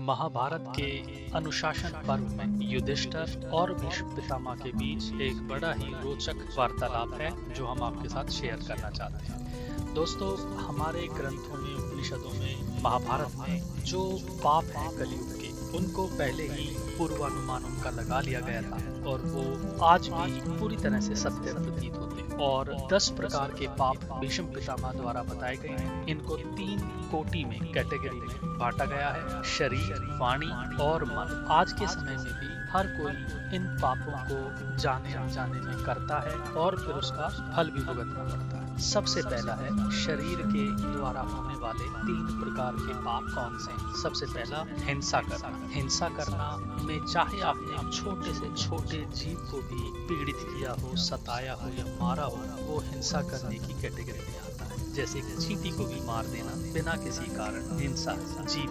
महाभारत के अनुशासन पर्व में युधिष्ठिर और भीष्म पितामह के बीच एक बड़ा ही रोचक वार्तालाप है जो हम आपके साथ शेयर करना चाहते हैं। दोस्तों, हमारे ग्रंथों में, उपनिषदों में, महाभारत में जो पाप हैं कलयुग के, उनको पहले ही पूर्वानुमान उनका लगा लिया गया था और वो आज भी पूरी तरह से सत्य प्रतीत होते हैं। और 10 प्रकार के पाप भीष्म पितामह द्वारा बताए गए हैं। इनको 3 कोटि में, कैटेगरी में बांटा गया है: शरीर, वाणी और मन। आज के समय में भी हर कोई इन पापों को जाने अनजाने में करता है और फिर उसका फल भी भुगतना पड़ता है। सबसे पहला है शरीर के द्वारा होने वाले 3 प्रकार के पाप कौन से हैं? सबसे पहला, हिंसा करना। हिंसा करना में चाहे आपने छोटे से छोटे जीव को भी पीड़ित किया हो, सताया हो या मारा हो, वो हिंसा करने की कैटेगरी में आता है। जैसे कि चींटी को भी मार देना बिना किसी कारण, हिंसा, जीव।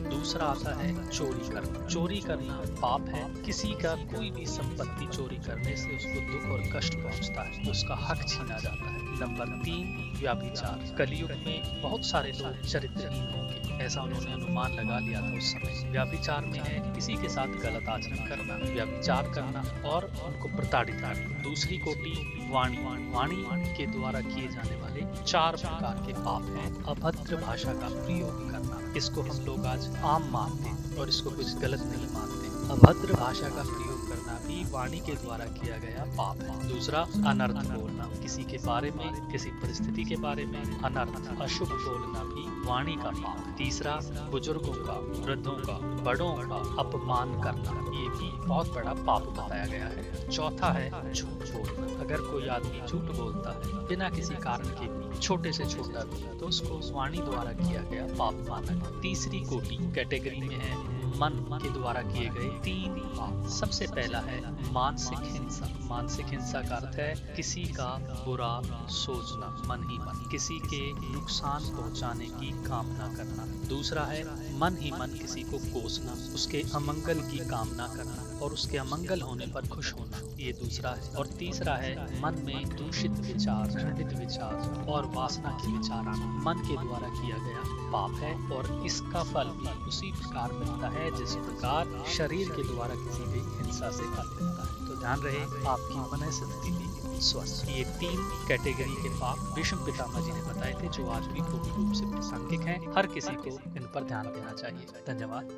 दूसरा आता है चोरी करना। चोरी करना पाप है। किसी का कोई भी संपत्ति चोरी करने से उसको दुख और कष्ट पहुंचता है, उसका हक छीना जाता है। नंबर 3, व्यभिचार। कलयुग में बहुत सारे लोग चरित्रहीन होंगे, ऐसा उन्होंने अनुमान लगा लिया था उस समय। व्यभिचार में है किसी के साथ गलत आचरण करना, व्यभिचार करना और उनको प्रताड़ित करना। दूसरी कोटि, वाणी। वाणी के द्वारा किए जाने वाले 4 प्रकार के पाप हैं। अभद्र भाषा का प्रयोग करना, इसको हम लोग आज आम मानते हैं और इसको कुछ गलत नहीं मानते। अभद्र भाषा का प्रयोग करना भी वाणी के द्वारा किया गया पाप है। दूसरा, अनर्थ बोलना। किसी के बारे में, किसी परिस्थिति के बारे में अनर्थ, अशुभ बोलना भी वाणी का पाप। तीसरा, बुजुर्गों का, वृद्धों का, बड़ों का अपमान करना, ये भी बहुत बड़ा पाप बताया गया है। चौथा है झूठ बोलना। अगर कोई आदमी झूठ बोलता है बिना किसी कारण के भी, छोटे से छोटा भी, तो उसको वाणी द्वारा किया गया पाप माना गया। तीसरी कोटि कैटेगरी में है मन के द्वारा किए गए 3 पाप। सबसे पहला है मानसिक हिंसा। मानसिक हिंसा का अर्थ है किसी का बुरा सोचना, मन ही मन किसी के नुकसान पहुंचाने की कामना करना। दूसरा है मन ही मन किसी को कोसना, उसके अमंगल की कामना करना और उसके अमंगल होने पर खुश होना, ये दूसरा है। और तीसरा है मन में दूषित विचार, घृणित विचार और वासना के विचार आना, मन के द्वारा किया गया पाप है और इसका फल भी उसी प्रकार मिलता है जिस प्रकार शरीर के द्वारा किसी भी हिंसा से फल मिलता है। तो ध्यान रहे आपकी मन स्थिति भी स्वस्थ। ये 3 कैटेगरी के पाप भीष्म पितामह जी ने बताए थे जो आज भी पूर्ण रूप से प्रासंगिक हैं। हर किसी को इन पर ध्यान देना चाहिए। धन्यवाद।